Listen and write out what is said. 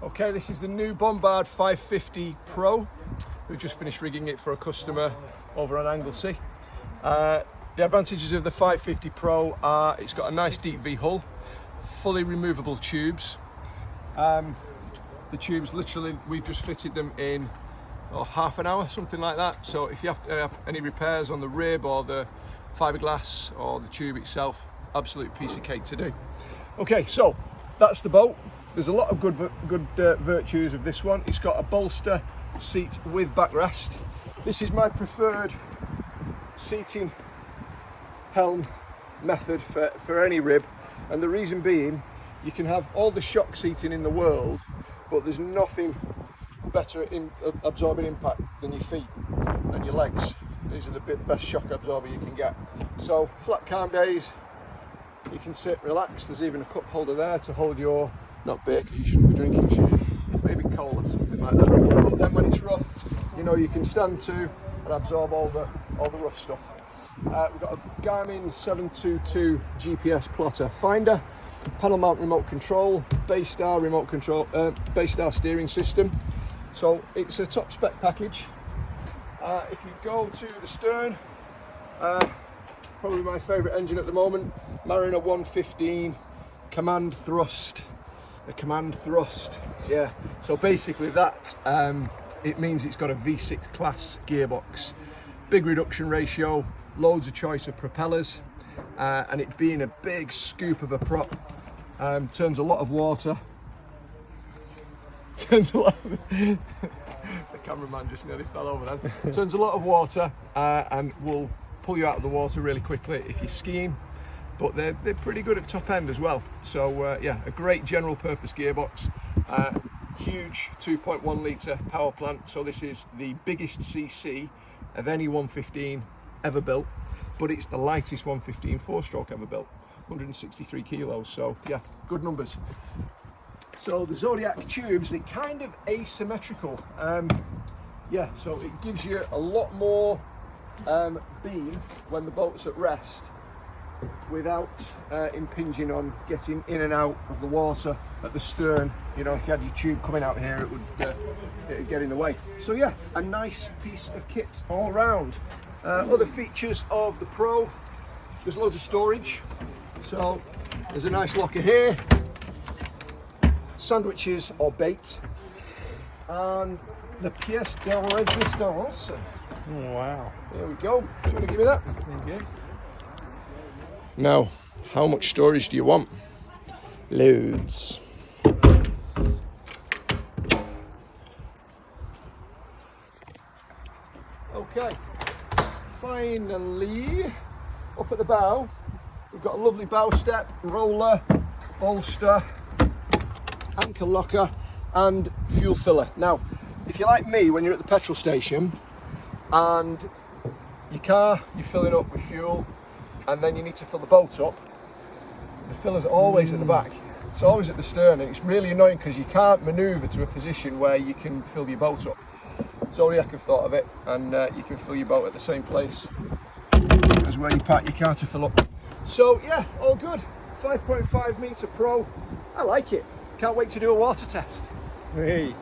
Okay, this is the new Bombard 550 Pro. We've just finished rigging it for a customer over on Anglesey. The advantages of the 550 Pro are it's got a nice deep V hull, fully removable tubes. The tubes, literally, we've just fitted them in half an hour, something like that. So if you have to have any repairs on the rib or the fiberglass or the tube itself, absolute piece of cake to do. Okay, so that's the boat. There's a lot of good virtues of this one. It's got a bolster seat with backrest. This is my preferred seating helm method for any rib, and the reason being, you can have all the shock seating in the world, but there's nothing better in absorbing impact than your feet and your legs. These are the best shock absorber you can get. So flat calm days, you can sit, relax. There's even a cup holder there to hold your, not beer because you shouldn't be drinking, should you? Maybe cola or something like that. But then when it's rough, you know, you can stand to and absorb all the rough stuff. We've got a Garmin 722 GPS plotter finder, panel mount remote control, Baystar remote control, Baystar steering system. So it's a top spec package. If you go to the stern, probably my favourite engine at the moment, Mariner 115 command thrust. A command thrust, yeah. So basically that it means it's got a V6 class gearbox, big reduction ratio, loads of choice of propellers, and it being a big scoop of a prop, turns a lot of water. Turns a lot. The cameraman just nearly fell over then. Turns a lot of water and will pull you out of the water really quickly if you're skiing. But they're pretty good at top end as well. So yeah, a great general purpose gearbox. Huge 2.1 litre power plant. So this is the biggest CC of any 115 ever built, but it's the lightest 115 4-stroke ever built, 163 kilos. So yeah, good numbers. So the Zodiac tubes, they're kind of asymmetrical. Yeah, so it gives you a lot more beam when the boat's at rest, without impinging on getting in and out of the water at the stern. You know, if you had your tube coming out here, it would get in the way. So yeah, a nice piece of kit all round. Other features of the Pro, there's loads of storage. So there's a nice locker here, sandwiches or bait, and the pièce de résistance. Oh, wow. There we go. Do you want to give me that? Thank you. Now, how much storage do you want? Loads. Okay, finally, up at the bow, we've got a lovely bow step, roller, bolster, anchor locker, and fuel filler. Now, if you're like me, when you're at the petrol station and your car, you're filling up with fuel, and then you need to fill the boat up, the filler's always at the back. It's always at the stern, and it's really annoying because you can't manoeuvre to a position where you can fill your boat up. Zodiac have thought of it, and you can fill your boat at the same place as where you park your car to fill up. So yeah, all good. 5.5 metre Pro. I like it. Can't wait to do a water test. Hey.